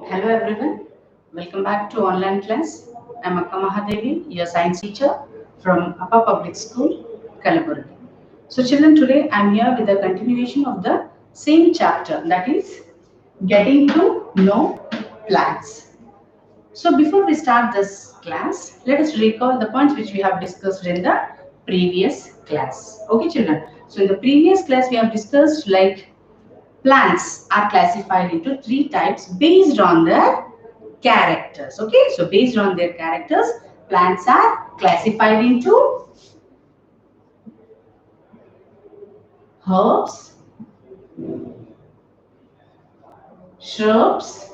Hello everyone, welcome back to online class. I'm AKKAMAHADEVI, your science teacher from Upper Public School, Kalaburagi. So children, today I'm here with the continuation of the same chapter, that is getting to know plants. So before we start this class, let us recall the points which we have discussed in the previous class. Okay children, so in the previous class we have discussed like plants are classified into three types based on their characters. Okay, so based on their characters, plants are classified into herbs, shrubs,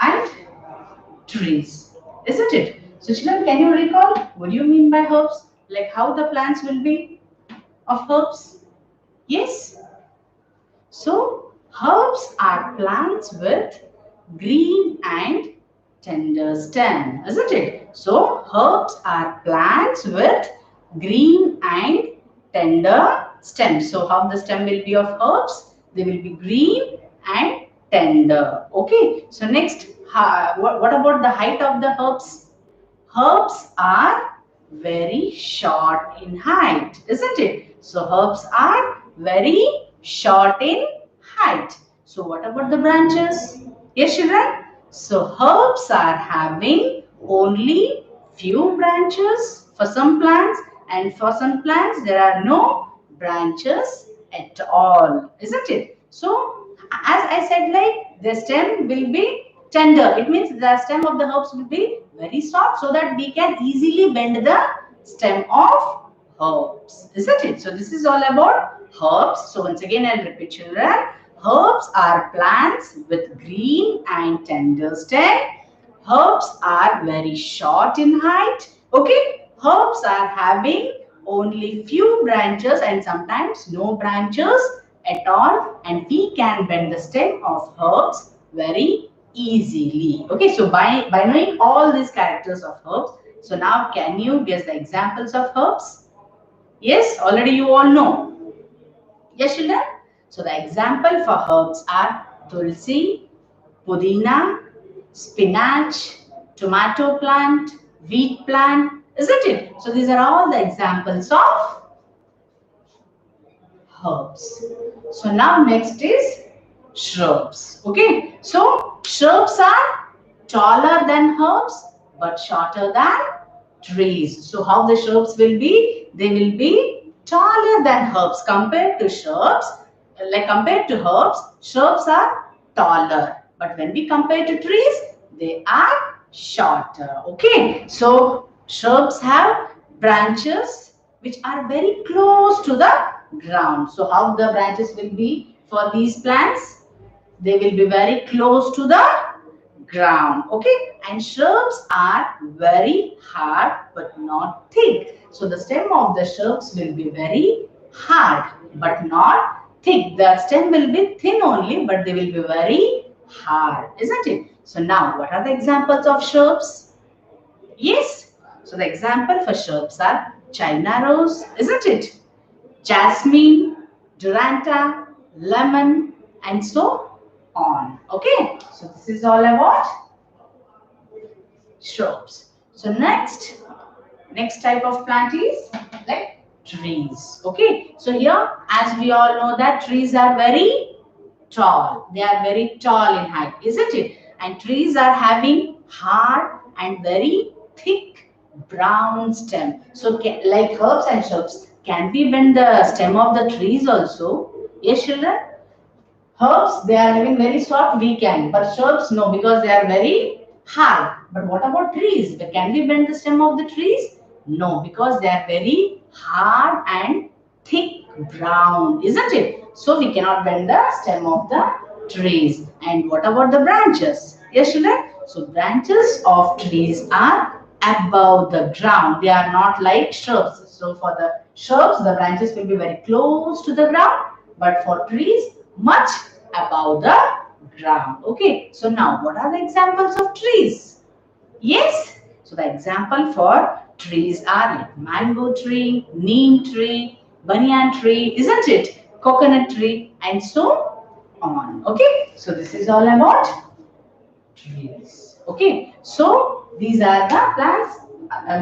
and trees. Isn't it? So, children, can you recall what do you mean by herbs? Like how the plants will be of herbs? Yes. So, herbs are plants with green and tender stem, isn't it? So, herbs are plants with green and tender stem. So, how the stem will be of herbs? They will be green and tender. Okay. So, next, what about the height of the herbs? Herbs are very short in height, isn't it? So herbs are very short in height. So what about the branches? Yes, children. So herbs are having only few branches for some plants, and for some plants there are no branches at all, isn't it? So as I said, like the stem will be tender. It means the stem of the herbs will be very soft so that we can easily bend the stem of herbs, isn't it? So this is all about herbs. So once again I'll repeat children. Herbs are plants with green and tender stem. Herbs are very short in height. Okay. Herbs are having only few branches and sometimes no branches at all, and we can bend the stem of herbs very easily. Okay, so by knowing all these characters of herbs, so now can you guess the examples of herbs? Yes, already you all know. Yes, children. So the example for herbs are tulsi, pudina, spinach, tomato plant, wheat plant, isn't it? So these are all the examples of herbs. So now next is shrubs. Okay, so shrubs are taller than herbs but shorter than trees. So how the shrubs will be? They will be taller than herbs compared to shrubs. Like compared to herbs, shrubs are taller. But when we compare to trees, they are shorter. Okay, so shrubs have branches which are very close to the ground. So how the branches will be for these plants? They will be very close to the ground. Okay, and shrubs are very hard but not thick. So the stem of the shrubs will be very hard but not thick. The stem will be thin only, but they will be very hard, isn't it? So now what are the examples of shrubs? Yes, so the example for shrubs are China rose, isn't it? Jasmine, Duranta, lemon, and so on. Okay, so this is all about shrubs. So next type of plant is like trees. Okay, so here as we all know that trees are very tall. They are very tall in height, isn't it? And trees are having hard and very thick brown stem. So like herbs and shrubs, can we bend the stem of the trees also? Yes, children? Herbs, they are having very soft, we can. But shrubs, no, because they are very hard. But what about trees? Can we bend the stem of the trees? No, because they are very hard and thick brown, isn't it? So we cannot bend the stem of the trees. And what about the branches? Yes, children? So branches of trees are above the ground. They are not like shrubs. So for the shrubs, the branches will be very close to the ground. But for trees, much above the ground. Okay, so now what are the examples of trees? Yes, so the example for trees are like mango tree, neem tree, banyan tree, isn't it? Coconut tree, and so on. Okay, so this is all about trees. Okay, so these are the plants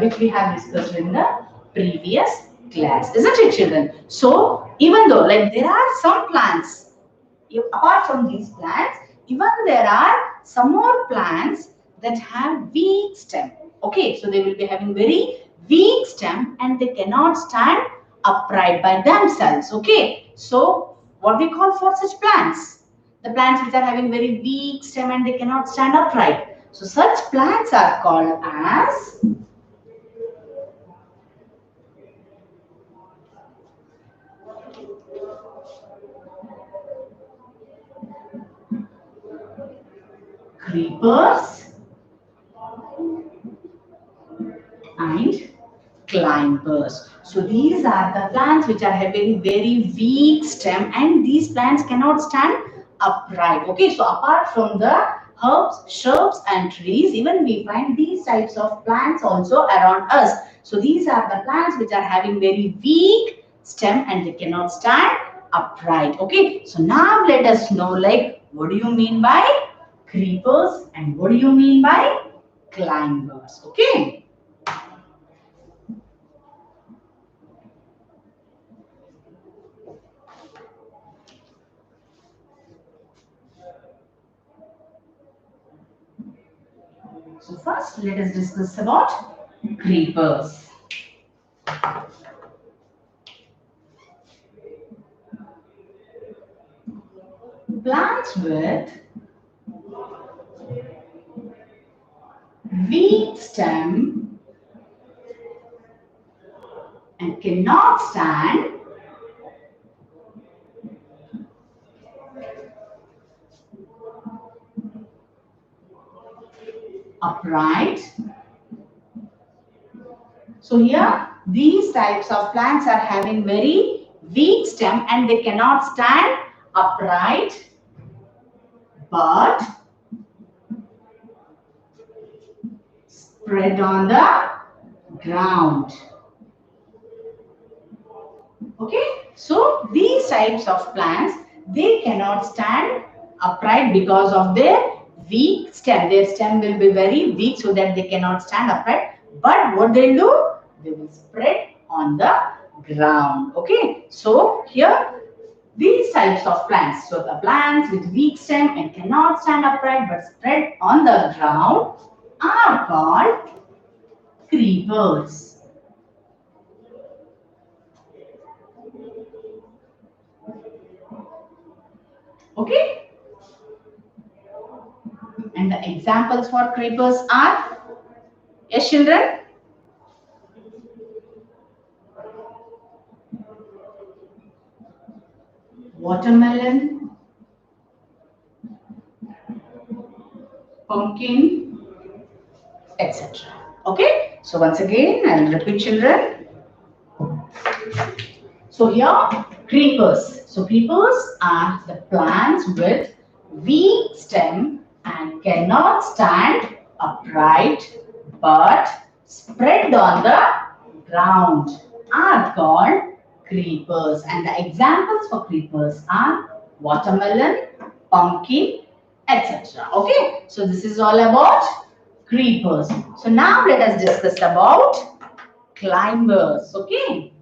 which we have discussed in the previous class, isn't it, children? So even though like there are some plants, apart from these plants, even there are some more plants that have weak stem. Okay, so they will be having very weak stem and they cannot stand upright by themselves. Okay, so what we call for such plants? The plants which are having very weak stem and they cannot stand upright. So such plants are called as creepers and climbers. So these are the plants which are having very weak stem and these plants cannot stand upright. Okay, so apart from the herbs, shrubs and trees, even we find these types of plants also around us. So these are the plants which are having very weak stem and they cannot stand upright. Okay, so now let us know like what do you mean by creepers and what do you mean by climbers. Okay. So first, let us discuss about creepers. Plants with weak stem and cannot stand upright. So here, these types of plants are having very weak stem and they cannot stand upright, but spread on the ground. Okay, so these types of plants, they cannot stand upright because of their weak stem. Their stem will be very weak so that they cannot stand upright. But what they do, they will spread on the ground. Okay, so here these types of plants, so the plants with weak stem and cannot stand upright but spread on the ground are called creepers. Okay, and the examples for creepers are, yes children, watermelon, pumpkin, etc. Okay, so once again I'll repeat children. So here creepers. So creepers are the plants with weak stem and cannot stand upright but spread on the ground are called creepers. And the examples for creepers are watermelon, pumpkin, etc. Okay, so this is all about creepers. So now let us discuss about climbers. Okay.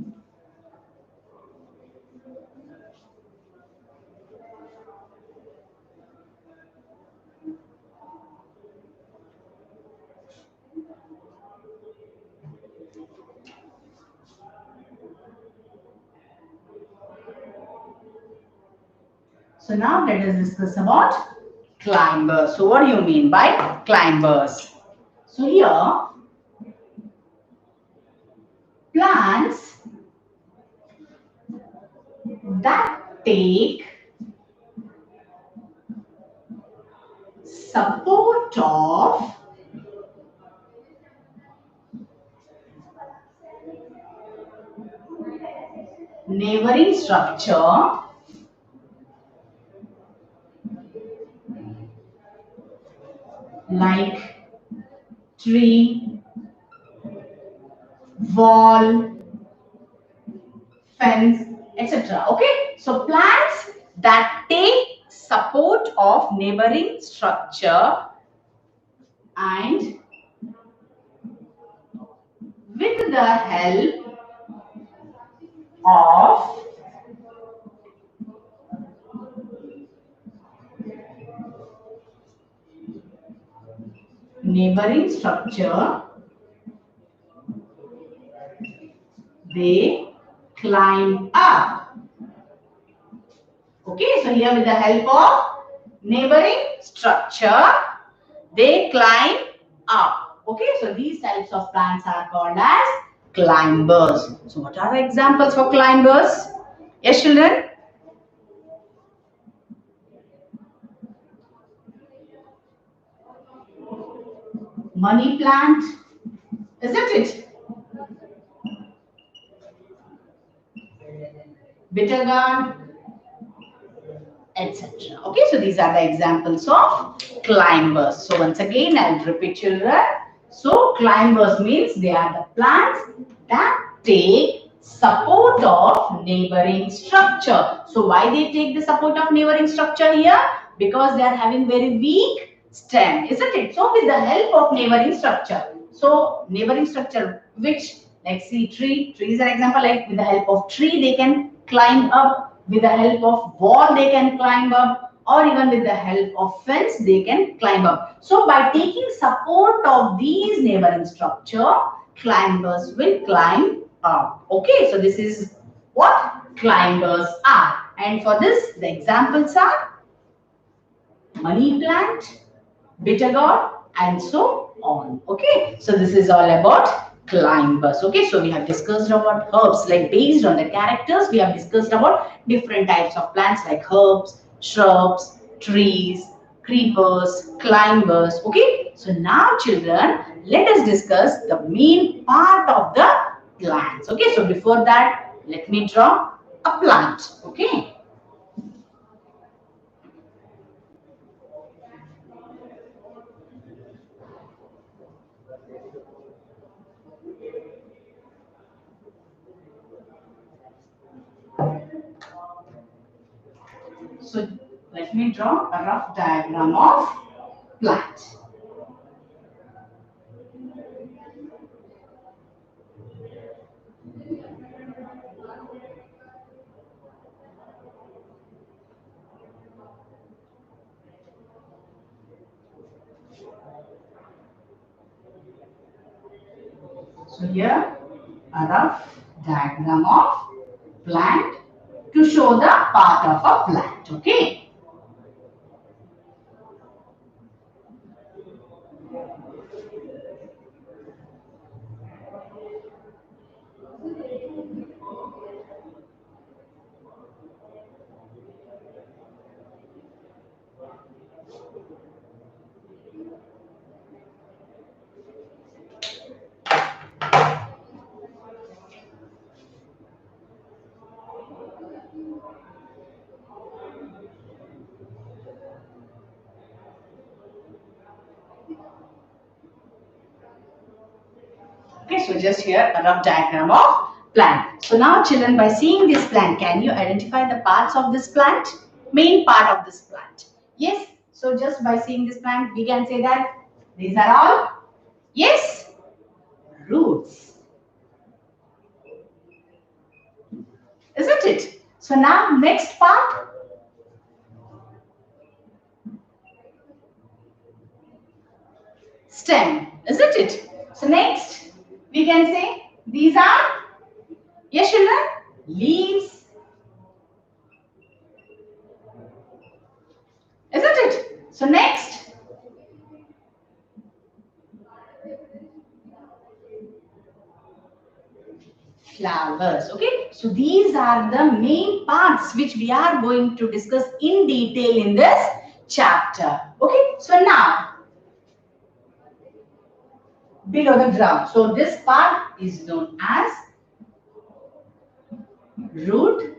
So now let us discuss about climbers. So what do you mean by climbers? So here plants that take support of neighboring structure like tree, wall, fence, etc. Okay, so plants that take of neighboring structure and with the help of neighboring structure, they climb up. Okay, so here with the help of neighboring structure, they climb up. Okay, so these types of plants are called as climbers. So what are the examples for climbers? Yes, children? Money plant, isn't it? Bitter gourd, etc. Okay, so these are the examples of climbers. So once again, I'll repeat, children. So climbers means they are the plants that take support of neighboring structure. So why they take the support of neighboring structure here? Because they are having very weak stem, isn't it? So with the help of neighboring structure. So neighboring structure, which like see trees are example, like with the help of tree they can climb up, with the help of wall they can climb up, or even with the help of fence they can climb up. So by taking support of these neighboring structure, climbers will climb up. Okay, so this is what climbers are. And for this, the examples are money plant, bitter gourd, and so on. Okay, so this is all about climbers. Okay, so we have discussed about herbs, like based on the characters we have discussed about different types of plants like herbs, shrubs, trees, creepers, climbers. Okay, so now children, let us discuss the main part of the plants. Okay, so before that, let me draw a plant. Okay. So let me draw a rough diagram of plant. So here a rough diagram of plant to show the part of a plant. Okay. Okay, so just here a rough diagram of plant. So now children, by seeing this plant, can you identify the parts of this plant? Main part of this plant. Yes, so just by seeing this plant, we can say that these are all, yes, roots. Isn't it? So now next part, stem, isn't it? So next, we can say these are, yes children, leaves, isn't it? So next, flowers. Okay, so these are the main parts which we are going to discuss in detail in this chapter. Okay, so now below the ground. So this part is known as root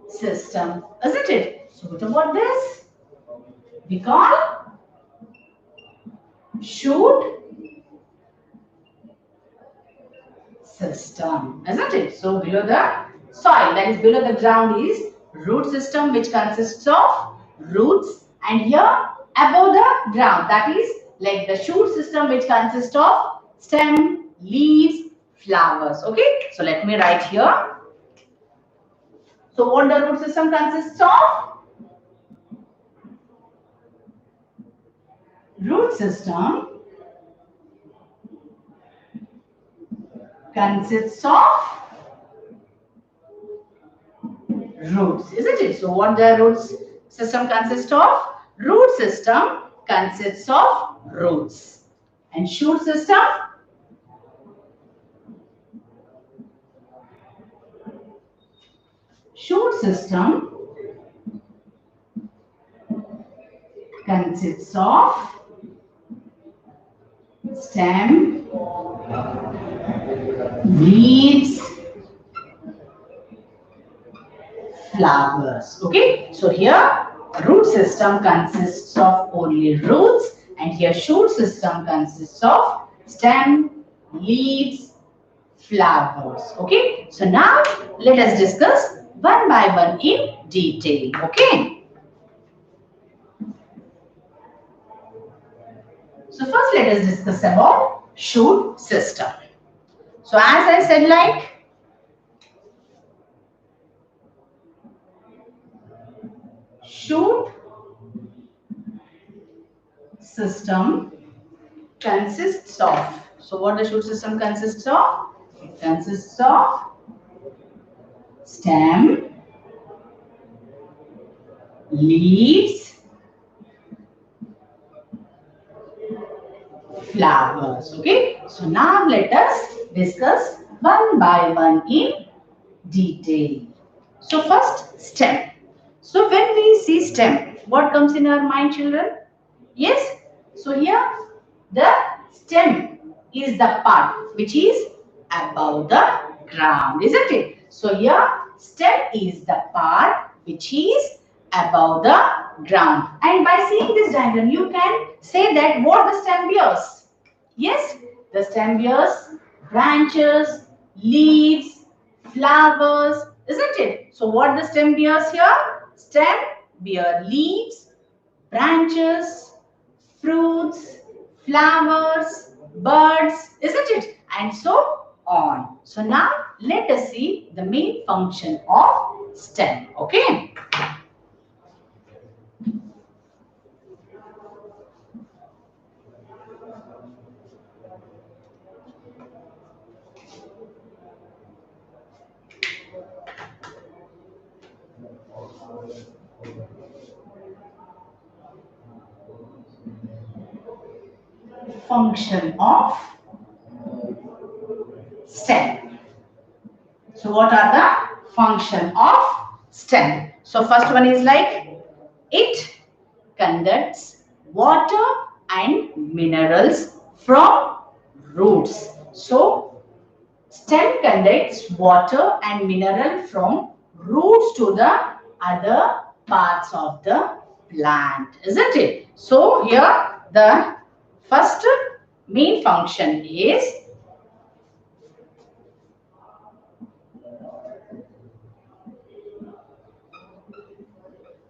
system, isn't it? So what about this? We call shoot system, isn't it? So below the soil, that is below the ground, is root system which consists of roots, and here above the ground, that is like the shoot system which consists of stem, leaves, flowers. Okay, so let me write here. So what the root system consists of? Root system consists of roots, isn't it? So what the root system consists of? Root system consists of roots. And shoot system? Shoot system consists of stem, leaves, flowers. Okay, so here root system consists of only roots, and here shoot system consists of stem, leaves, flowers. Okay, so now let us discuss one by one in detail. Okay, so first let us discuss about shoot system. So as I said, like shoot system consists of, so what the shoot system consists of? It consists of stem, leaves, flowers. Okay, so now let us discuss one by one in detail. So first, stem. So when we see stem, what comes in our mind, children? Yes, so here the stem is the part which is above the ground, isn't it? So here stem is the part which is above the ground, and by seeing this diagram you can say that what the stem bears. Yes, the stem bears branches, leaves, flowers, isn't it? So what the stem bears here? Stem bear leaves, branches, fruits, flowers, birds, isn't it? And so on. So now let us see the main function of stem. Okay. Function of stem. So what are the function of stem? So first one is like it conducts water and minerals from roots. So stem conducts water and mineral from roots to the other parts of the plant, isn't it? So here the first main function is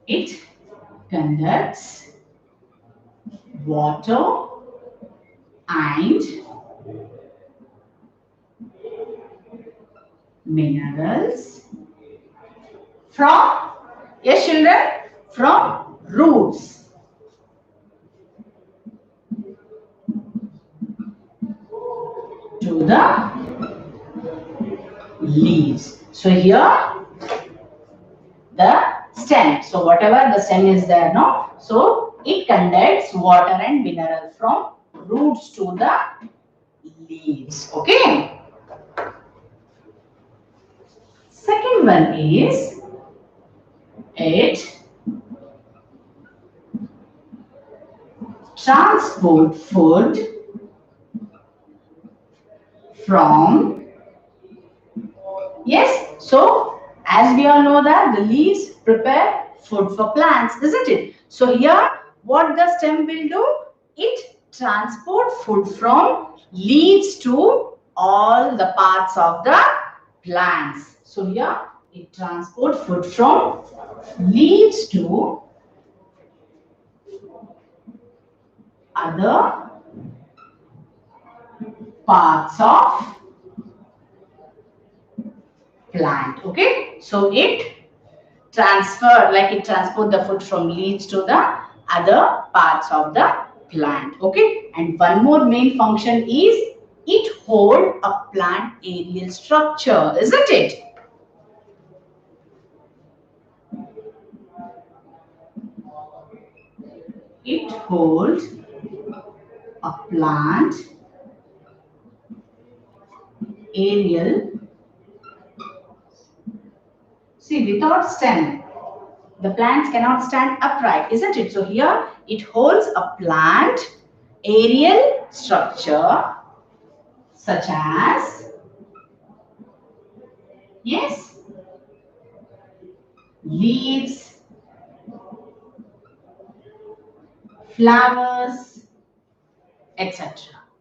it conducts water and minerals from, yes children, from roots to the leaves. So here the stem, so whatever the stem is there, no, so it conducts water and mineral from roots to the leaves. Okay. Second one is it transport food from, yes, so as we all know that the leaves prepare food for plants, isn't it? So here what the stem will do? It transport food from leaves to all the parts of the plants. So here It transports food from leaves to other parts of plant. Okay, so it transport the food from leaves to the other parts of the plant. Okay, and one more main function is it hold a plant aerial structure, isn't it? It holds a plant aerial. See, without stem, the plants cannot stand upright, isn't it? So here it holds a plant aerial structure such as, yes, leaves, flowers, etc.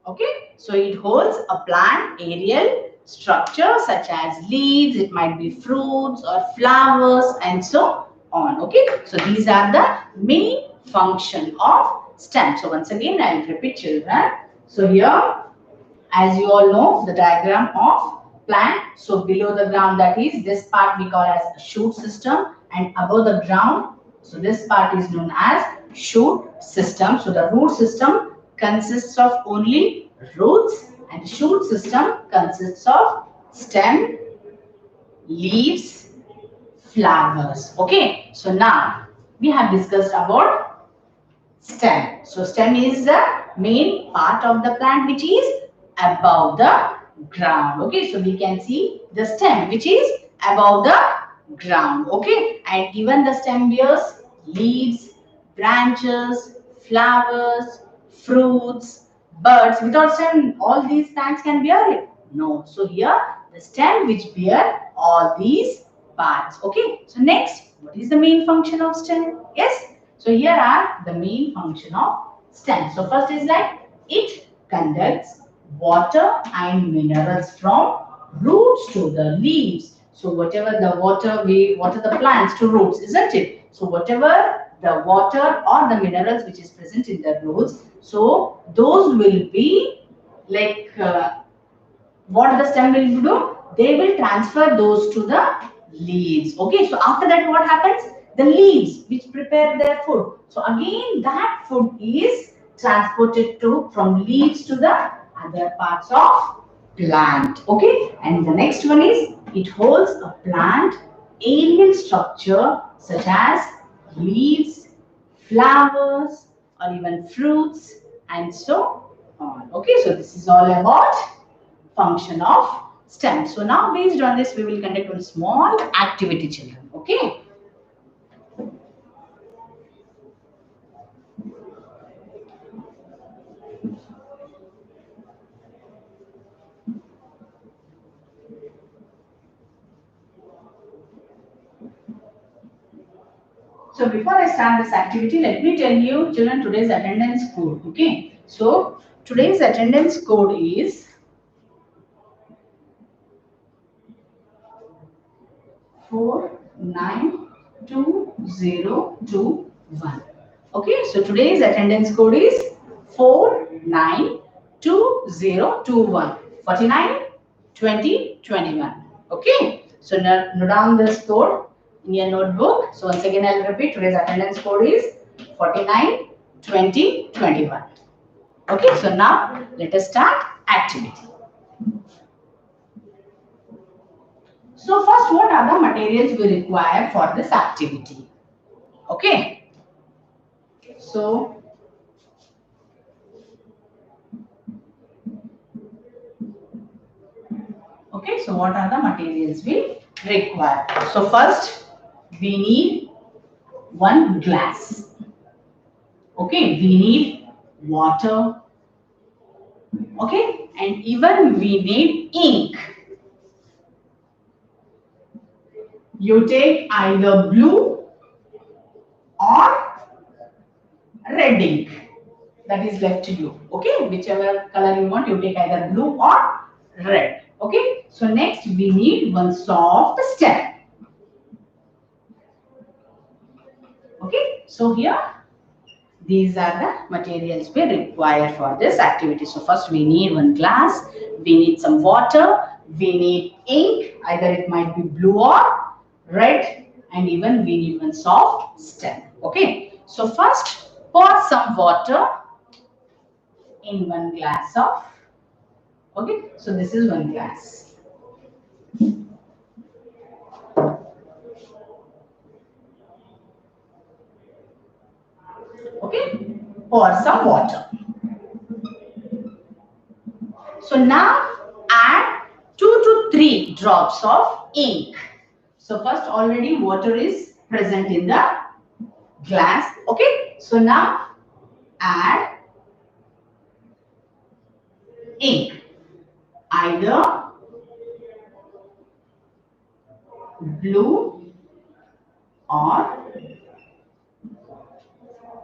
Okay, so it holds a plant aerial structure such as leaves, it might be fruits or flowers and so on. Okay, so these are the main function of stem. So once again I will repeat, children. So here, as you all know, the diagram of plant. So below the ground, that is this part we call as a shoot system, and above the ground, so this part is known as shoot system. So the root system consists of only roots, and shoot system consists of stem, leaves, flowers. Okay, so now we have discussed about stem. So stem is the main part of the plant which is above the ground. Okay, so we can see the stem which is above the ground. Okay, and even the stem bears leaves, branches, flowers, fruits, birds. Without stem, all these plants can bear it? No. So here the stem which bear all these parts. Okay, so next, what is the main function of stem? Yes. So here are the main function of stem. So first is like it conducts water and minerals from roots to the leaves. So whatever the water we water the plants to roots, isn't it? So whatever the water or the minerals which is present in the roots, so those will be like what the stem will do? They will transfer those to the leaves. Okay, so after that what happens? The leaves which prepare their food. So again that food is transported to from leaves to the other parts of plant. Okay, and the next one is it holds a plant aerial structure such as leaves, flowers, or even fruits and so on. Okay, so this is all about function of stem. So now based on this we will conduct a small activity, children. Okay. So before I start this activity, let me tell you, children, today's attendance code. Okay. So today's attendance code is 492021. Okay. So today's attendance code is 492021. 49 20 21. Okay. So note down this code in your notebook. So once again I'll repeat, today's attendance code is 49 20 21. Okay, so now let us start activity. So first, what are the materials we require for this activity? Okay, so what are the materials we require? So first we need one glass. Okay, we need water. Okay, and even we need ink. You take either blue or red ink, that is left to you. Okay, whichever color you want, you take either blue or red. Okay, so next we need one soft stem. Okay, so here these are the materials we require for this activity. So first we need one glass, we need some water, we need ink, either it might be blue or red, and even we need one soft stem. Okay, so first pour some water in one glass of, okay, so this is one glass. Okay, pour some water. So now add 2 to 3 drops of ink. So first already water is present in the glass. Okay, so now add ink, either blue or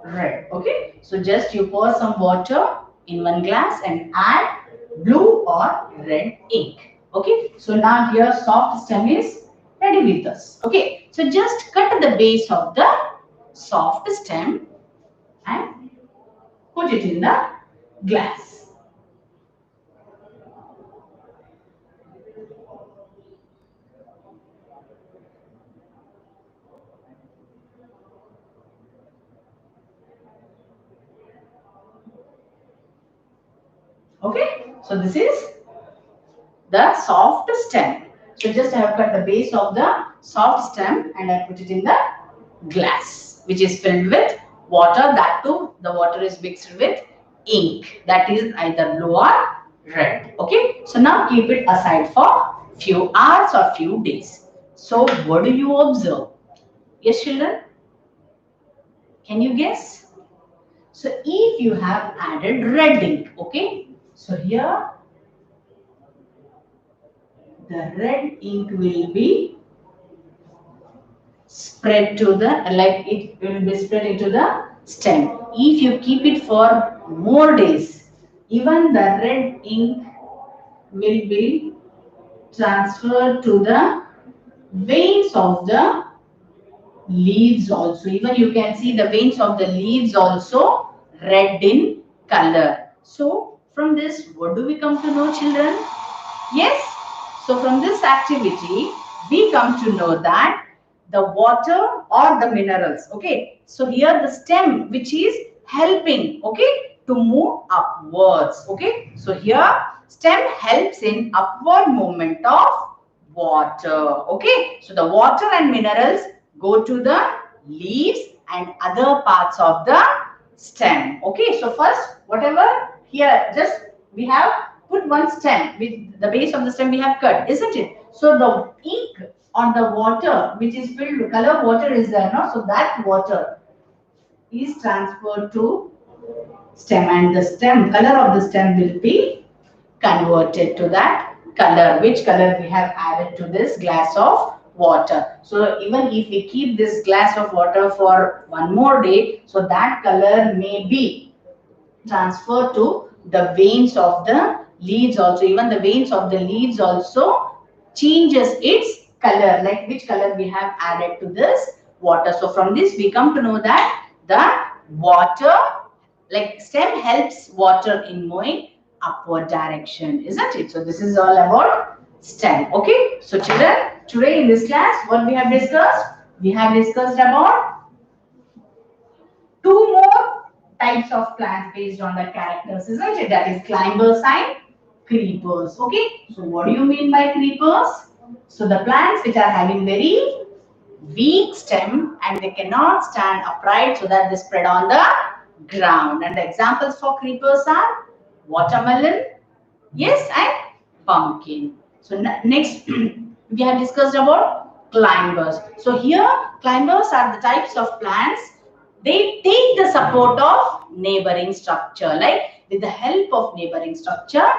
red. Okay, so just you pour some water in one glass and add blue or red ink. Okay, so now here soft stem is ready with us. Okay, so just cut the base of the soft stem and put it in the glass. Okay, so this is the soft stem. So just I have cut the base of the soft stem and I put it in the glass, which is filled with water. That too, the water is mixed with ink, that is either blue or red. Okay, so now keep it aside for few hours or few days. So what do you observe? Yes, children, can you guess? So if you have added red ink, okay, so here the red ink will be spread to the, like it will be spread into the stem. If you keep it for more days, even the red ink will be transferred to the veins of the leaves also. Even you can see the veins of the leaves also red in color. So from this, what do we come to know, children? Yes. So from this activity, we come to know that the water or the minerals, okay. So here the stem which is helping, okay, to move upwards, okay. So here stem helps in upward movement of water, okay. So the water and minerals go to the leaves and other parts of the stem, okay. So first whatever here, just we have put one stem with the base of the stem we have cut, isn't it? So the ink on the water which is filled with color water is there, no? So that water is transferred to stem and the stem color of the stem will be converted to that color, which color we have added to this glass of water. So even if we keep this glass of water for one more day, so that color may be transferred to the veins of the leaves also. Even the veins of the leaves also changes its color, like which color we have added to this water. So from this we come to know that the water, like stem helps water in moving upward direction, isn't it? So this is all about stem. Okay, so children, today in this class what we have discussed? We have discussed about two more types of plants based on the characters, isn't it? That is climbers and creepers. Okay, so what do you mean by creepers? So the plants which are having very weak stem and they cannot stand upright, so that they spread on the ground. And the examples for creepers are watermelon, yes, and pumpkin. So next we have discussed about climbers. So here climbers are the types of plants. They take the support of neighboring structure, like with the help of neighboring structure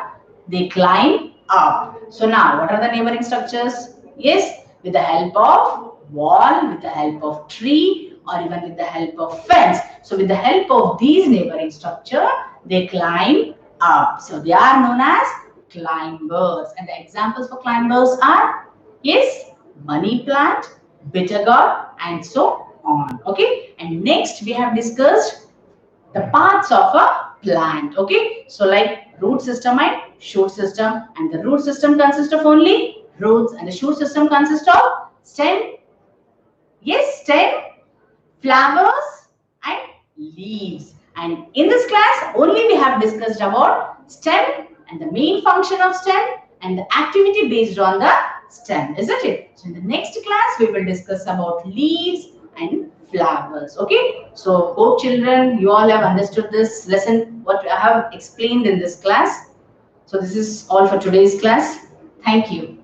they climb up. So now what are the neighboring structures? Yes, with the help of wall, with the help of tree, or even with the help of fence. So with the help of these neighboring structure they climb up. So they are known as climbers. And the examples for climbers are, yes, money plant, bitter gourd, and so on. Okay, and And next we have discussed the parts of a plant. Okay, so like root system and shoot system, and the root system consists of only roots and the shoot system consists of stem. Yes, stem, flowers and leaves. And in this class only we have discussed about stem and the main function of stem and the activity based on the stem, isn't it? So in the next class we will discuss about leaves and flowers. Okay, so hope children you all have understood this lesson what I have explained in this class. So this is all for today's class. Thank you.